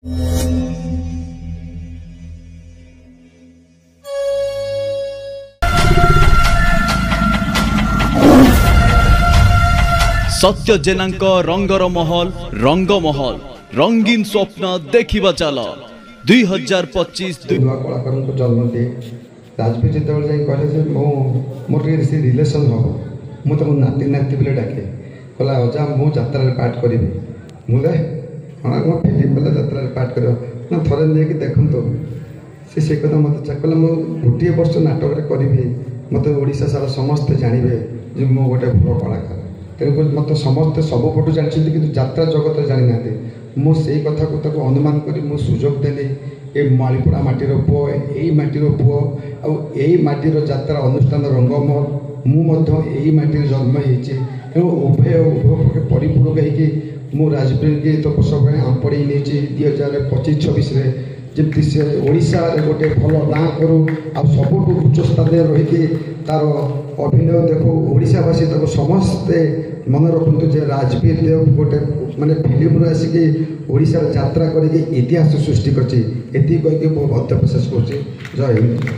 सत्य जेनांक रंगर महल रंगमहल रंगीन स्वप्न देखा चल 2025 कलाकार को जन्म दिए राजवीर जिते कहले मोर रिलेसन हम मुझे नाती नाती बोले डाके कहला अजा मु जात्रा पार्ट करी मुझे हाँ मो फिल्म बोला जात्रा पार्ट कर थे नहीं देखु से कथा मत कहला मु गोटे वर्ष नाटक करी मत ओडिशा सारा समस्ते जानवे जे मु गोटे भल कलाकार तेणुक मत समस्ते सबपटू जानते कि जात्रा जगत जानी ना मुझे कथा को अनुमान कर सुजोग देली ए मालीपुरा माटीर पुओ यही माटीर पुओ आई माटीर जात्रा अनुष्ठान रंगमहल मुझे माटी जन्म होती उभय उभय परिपूरक हो राजवीर के तो सब पढ़े नहीं 2025-26 जमी से ओडिशा गोटे भल ना करूँ सबुठ उच्च स्थान रही तार अभिनय देखो ओडिशावासी तक समस्ते मन रखु जे राजवीर देव गोटे माने फिल्म आसिकी ओडिशार यात्रा करके इतिहास सृष्टि करछि एति कहि के बहुत प्रशंसा करछि। जय हिंद।